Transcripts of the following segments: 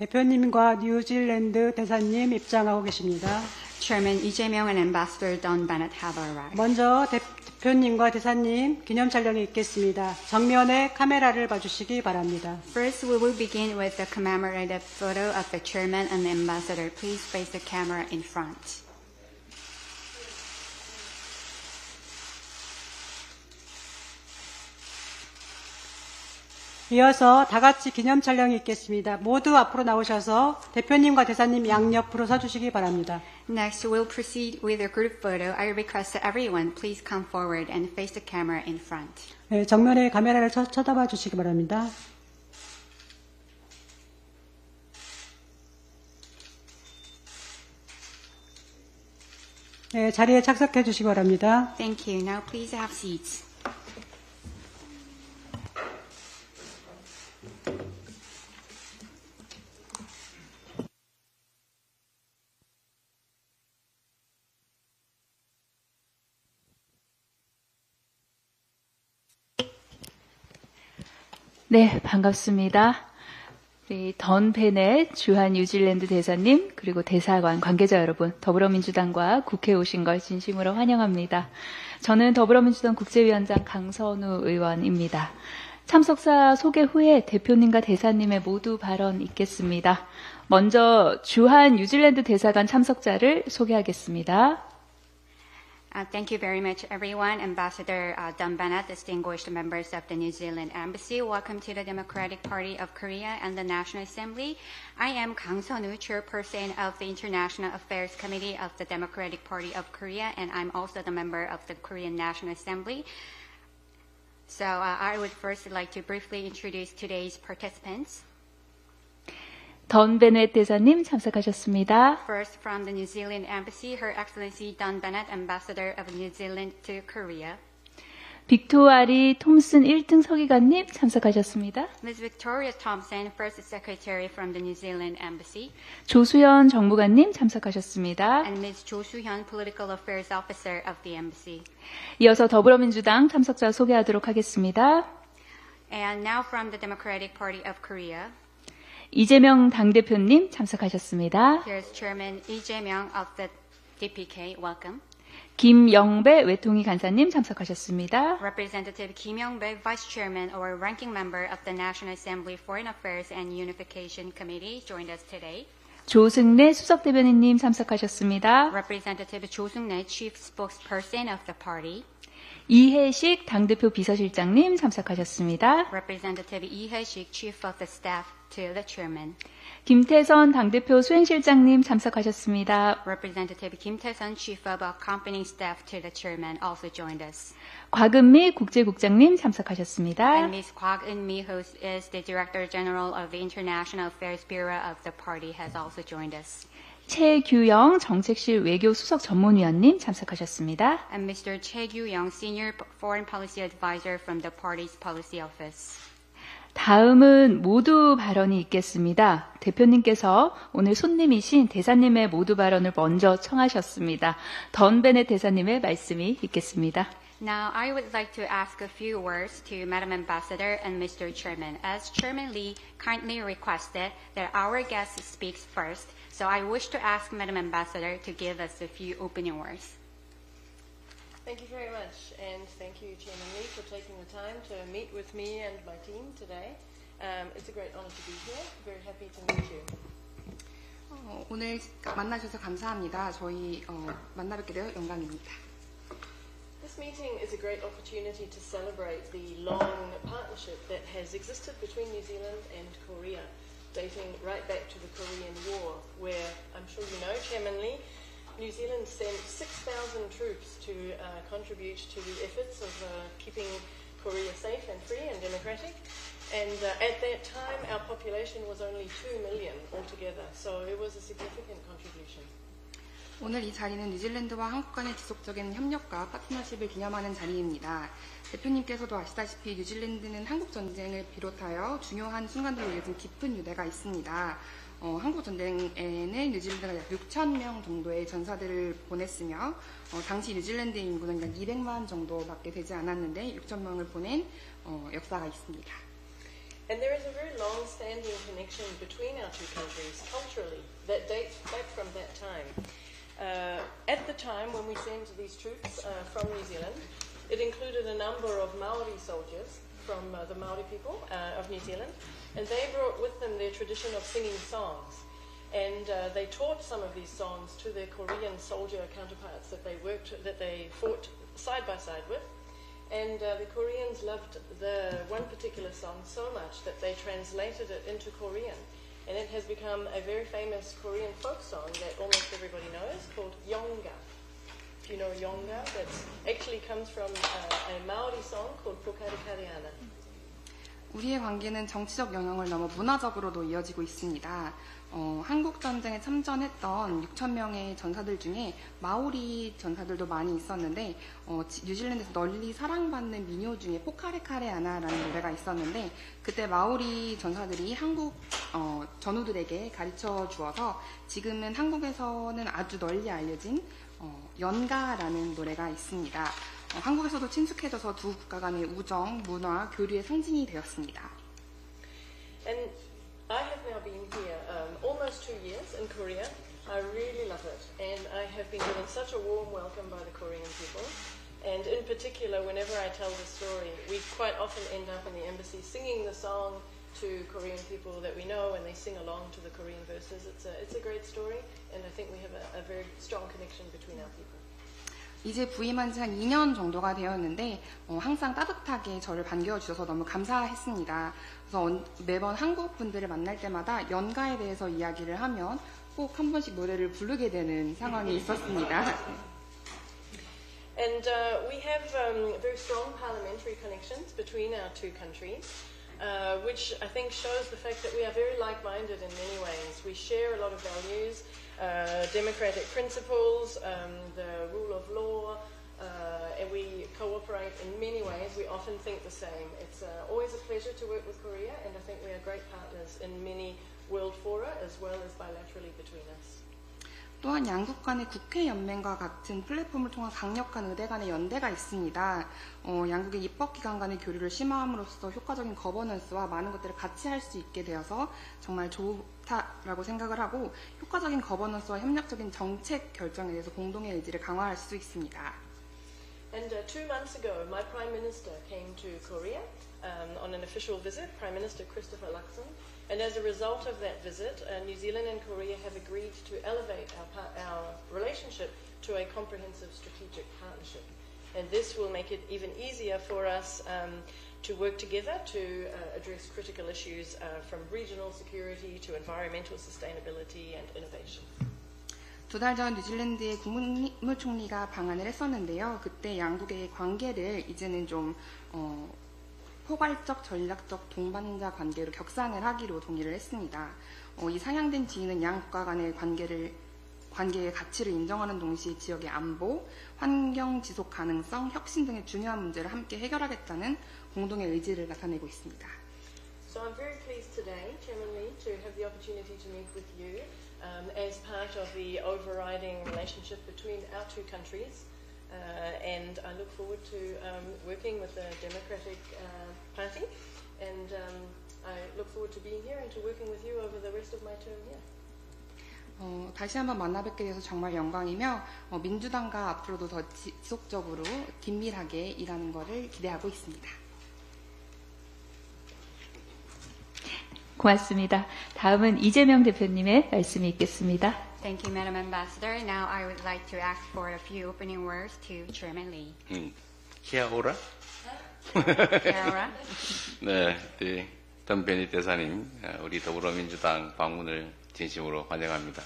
대표님과 뉴질랜드 대사님 입장하고 계십니다. Chairman Lee Jae-myung and Ambassador Don Bennett have arrived. 먼저 대표님과 대사님 기념 촬영이 있겠습니다. 정면에 카메라를 봐주시기 바랍니다. First, we will begin with the commemorative photo of the chairman and the ambassador. Please face the camera in front. 이어서 다 같이 기념 촬영이 있겠습니다. 모두 앞으로 나오셔서 대표님과 대사님 양옆으로 서주시기 바랍니다. Next, we'll proceed with a group photo. I request that everyone please come forward and face the camera in front. 네, 정면에 카메라를 쳐다봐 주시기 바랍니다. 네, 자리에 착석해 주시기 바랍니다. Thank you. Now please have seats. 네, 반갑습니다. 우리 던 베넷 주한뉴질랜드 대사님 그리고 대사관 관계자 여러분, 더불어민주당과 국회에 오신 걸 진심으로 환영합니다. 저는 더불어민주당 국제위원장 강선우 의원입니다. 참석자 소개 후에 대표님과 대사님의 모두 발언 있겠습니다. 먼저 주한뉴질랜드 대사관 참석자를 소개하겠습니다. Thank you very much, everyone. Ambassador Don Bennett, distinguished members of the New Zealand Embassy, welcome to the Democratic Party of Korea and the National Assembly. I am Kang Seon-woo, chairperson of the International Affairs Committee of the Democratic Party of Korea, and I'm also the member of the Korean National Assembly. So I would first like to briefly introduce today's participants. 던 베넷 대사님 참석하셨습니다. First, from the New Zealand Embassy, Her Excellency Don Bennett, Ambassador of New Zealand to Korea. 빅토아리 톰슨 1등 서기관님 참석하셨습니다. Ms. Victoria Thompson, First Secretary from the New Zealand Embassy. 조수연 정무관님 참석하셨습니다. And Ms. Jo Soo-hyun, Political Affairs Officer of the Embassy. 이어서 더불어민주당 참석자 소개하도록 하겠습니다. And now from the Democratic Party of Korea. 이재명 당대표님 참석하셨습니다. Here's Chairman Lee Jae-myung of the DPK. Welcome. 김영배 외통위 간사님 참석하셨습니다. Representative Kim Young-bae, Vice Chairman or Ranking Member of the National Assembly Foreign Affairs and Unification Committee, joined us today. 조승래 수석대변인님 참석하셨습니다. Representative Jo Seung-rae, Chief Spokesperson of the party. 이해식 당대표 비서실장님 참석하셨습니다. Representative Lee Hae-sik, Chief of the Staff to the Chairman. 김태선 당대표 수행실장님 참석하셨습니다. Representative Kim Tae-sun, Chief of Accompanying Staff to the Chairman, also joined us. 곽은미 국제국장님 참석하셨습니다. And Ms. Kwak Eun-mi, who is the Director General of the International Affairs Bureau of the party, has also joined us. 최규영 정책실 외교 수석 전문위원님 참석하셨습니다. And Mr. Choi Gyu-young, Senior Foreign Policy Advisor from the party's Policy Office. 다음은 모두 발언이 있겠습니다. 대표님께서 오늘 손님이신 대사님의 모두 발언을 먼저 청하셨습니다. 던 베넷 대사님의 말씀이 있겠습니다. Now, I would like to ask a few words to Madam Ambassador and Mr. Chairman. As Chairman Lee kindly requested that our guest speaks first, so I wish to ask Madam Ambassador to give us a few opening words. Thank you very much, and thank you, Chairman Lee, for taking the time to meet with me and my team today. It's a great honor to be here. Very happy to meet you. 오늘 만나주셔서 감사합니다. 저희 만나뵙게 되어 영광입니다. This meeting is a great opportunity to celebrate the long partnership that has existed between New Zealand and Korea, dating right back to the Korean War, where, I'm sure you know, Chairman Lee, New Zealand sent 6,000 troops to contribute to the efforts of keeping Korea safe and free and democratic. And at that time, our population was only 2 million altogether, so it was a significant contribution. 오늘 이 자리는 뉴질랜드와 한국 간의 지속적인 협력과 파트너십을 기념하는 자리입니다. 대표님께서도 아시다시피 뉴질랜드는 한국 전쟁을 비롯하여 중요한 순간들로 이어진 깊은 유대가 있습니다. 한국 전쟁에는 뉴질랜드가 약 6,000명 정도의 전사들을 보냈으며 당시 뉴질랜드 인구는 약 200만 정도밖에 되지 않았는데 6,000명을 보낸 역사가 있습니다. And there is a very long-standing connection between our two countries culturally that dates back from that time. At the time when we sent these troops from New Zealand, it included a number of Maori soldiers from the Maori people of New Zealand, and they brought with them their tradition of singing songs. And they taught some of these songs to their Korean soldier counterparts that they fought side by side with. And the Koreans loved the one particular song so much that they translated it into Korean. And it has become a very famous Korean folk song that almost everybody knows, called Yonga. If you know Yonga, that actually comes from a Maori song called 코타히탕아'하는. 우리의 관계는 정치적 영역을 넘어 문화적으로도 이어지고 있습니다. 한국 전쟁에 참전했던 6,000명의 전사들 중에 마오리 전사들도 많이 있었는데 뉴질랜드에서 널리 사랑받는 민요 중에 포카레카레아나라는 노래가 있었는데 그때 마오리 전사들이 한국 전우들에게 가르쳐 주어서 지금은 한국에서는 아주 널리 알려진 연가라는 노래가 있습니다. 한국에서도 친숙해져서 두 국가 간의 우정, 문화, 교류의 상징이 되었습니다. And I have now been here almost 2 years in Korea. I really love it, and I have been given such a warm welcome by the Korean people. And in particular, whenever I tell the story, we quite often end up in the embassy singing the song to Korean people that we know, and they sing along to the Korean verses. It's a great story, and I think we have a very strong connection between our people. 이제 부임한 지 한 2년 정도가 되었는데 항상 따뜻하게 저를 반겨주셔서 너무 감사했습니다. 그래서 매번 한국 분들을 만날 때마다 연가에 대해서 이야기를 하면 꼭 한 번씩 노래를 부르게 되는 상황이 있었습니다. And we have very strong parliamentary connections between our two countries, which I think shows the fact that we are very like-minded in many ways. We share a lot of values. Democratic principles, the rule of law, and we cooperate in many ways. We often think the same. It's always a pleasure to work with Korea, and I think we are great partners in many world fora as well as bilaterally between us. 또한 양국 간의 국회 연맹과 같은 플랫폼을 통한 강력한 의대 간의 연대가 있습니다. 양국의 입법기관 간의 교류를 심화함으로써 효과적인 거버넌스와 많은 것들을 같이 할 수 있게 되어서 정말 좋다라고 생각을 하고 효과적인 거버넌스와 협력적인 정책 결정에 대해서 공동의 의지를 강화할 수 있습니다. And 2 months ago, my Prime Minister came to Korea on an official visit, Prime Minister Christopher Luxon. And as a result of that visit, New Zealand and Korea have agreed to elevate our relationship to a comprehensive strategic partnership. And this will make it even easier for us to work together to address critical issues from regional security to environmental sustainability and innovation. 2달 전 뉴질랜드의 국무총리가 방한을 했었는데요. 그때 양국의 관계를 이제는 좀 포괄적, 전략적 동반자 관계로 격상을 하기로 동의를 했습니다. 이 상향된 지위는 양 국가 간의 관계의 가치를 인정하는 동시에 지역의 안보, 환경 지속 가능성, 혁신 등의 중요한 문제를 함께 해결하겠다는 공동의 의지를 나타내고 있습니다. So I'm very pleased today, Chairman Lee, to have the opportunity to meet with you as part of the overriding relationship between our two countries. And I look forward to working with the Democratic Party, and I look forward to being here and to working with you over the rest of my term here. 다시 한번 만나뵙게 돼서 정말 영광이며 민주당과 앞으로도 더 지속적으로 긴밀하게 일하는 것을 기대하고 있습니다. 고맙습니다. 다음은 이재명 대표님의 말씀이 있겠습니다. Thank you, Madam Ambassador. Now I would like to ask for a few opening words to Chairman Lee. 히아오라? Kiara. 네, 던베니 대사님, 우리 더불어민주당 방문을 진심으로 환영합니다.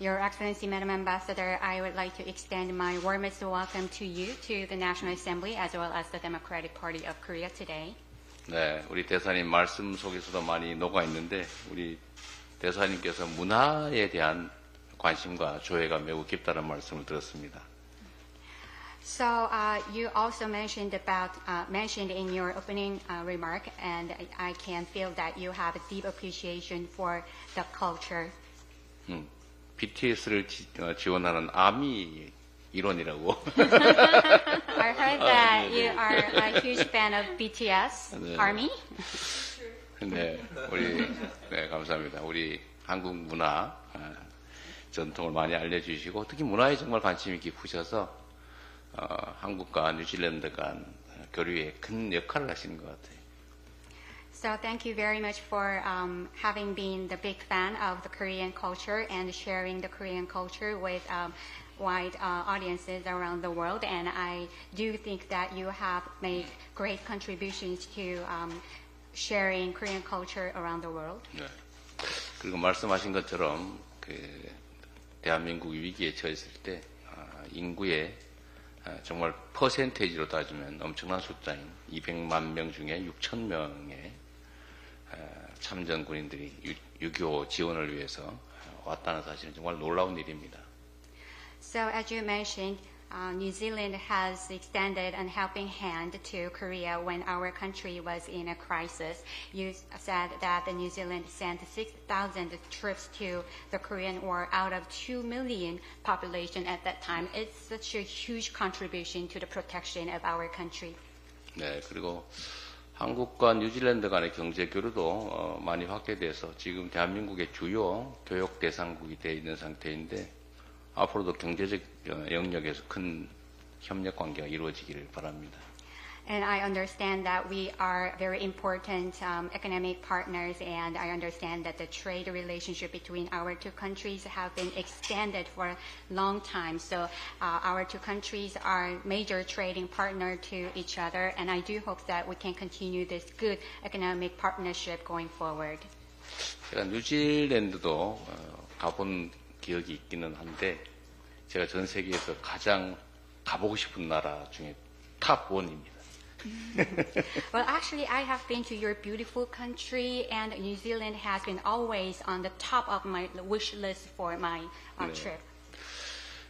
Your Excellency, Madam Ambassador, I would like to extend my warmest welcome to you, to the National Assembly, as well as the Democratic Party of Korea today. 네, 우리 대사님 말씀 속에서도 많이 녹아 있는데 우리 대사님께서 문화에 대한 관심과 조예가 매우 깊다는 말씀을 들었습니다. So you also mentioned in your opening remark, and I can feel that you have a deep appreciation for the culture. BTS를 지원하는 아미 일원이라고. I heard that you are a huge fan of BTS, 네. Army. 네, 네, 감사합니다. 우리 한국 문화, 전통을 많이 알려주시고, 특히 문화에 정말 관심이 깊으셔서, 한국과 뉴질랜드 간 교류에 큰 역할을 하시는 것 같아요. So thank you very much for having been the big fan of the Korean culture and sharing the Korean culture with wide audiences around the world. And I do think that you have made great contributions to sharing Korean culture around the world. 네. 그리고 말씀하신 것처럼 대한민국이 위기에 처했을 때 인구의 정말 퍼센테이지로 따지면 엄청난 숫자인 200만 명 중에 6천 명의 참전 군인들이 6.25 지원을 위해서 왔다는 사실은 정말 놀라운 일입니다. So as you mentioned, New Zealand has extended a helping hand to Korea when our country was in a crisis. You said that New Zealand sent 6,000 troops to the Korean War out of 2 million population at that time. It's such a huge contribution to the protection of our country. 네, 그리고 한국과 뉴질랜드 간의 경제 교류도 많이 확대돼서 지금 대한민국의 주요 교역 대상국이 되어 있는 상태인데 앞으로도 경제적 영역에서 큰 협력 관계가 이루어지기를 바랍니다. And I understand that we are very important economic partners, and I understand that the trade relationship between our two countries have been extended for a long time. So our two countries are major trading partner to each other, and I do hope that we can continue this good economic partnership going forward. 제가 뉴질랜드도 가본 기억이 있기는 한데 제가 전 세계에서 가장 가보고 싶은 나라 중에 탑 1입니다. Well, actually, I have been to your beautiful country, and New Zealand has been always on the top of my wish list for my trip.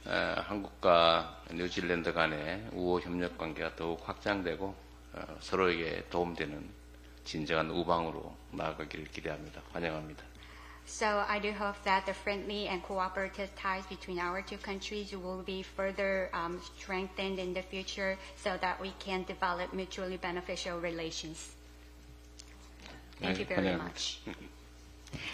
한국과 뉴질랜드 간의 우호 협력 관계가 더욱 확장되고 서로에게 도움되는 진정한 우방으로 나아가기를 기대합니다. 환영합니다. So I do hope that the friendly and cooperative ties between our two countries will be further strengthened in the future so that we can develop mutually beneficial relations. Thank you very much.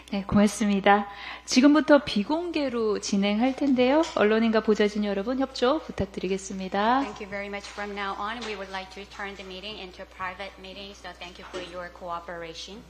네, 고맙습니다. 지금부터 비공개로 진행할 텐데요. 언론인과 보좌진 여러분 협조 부탁드리겠습니다. Thank you very much. From now on, we would like to turn the meeting into a private meeting, so thank you for your cooperation.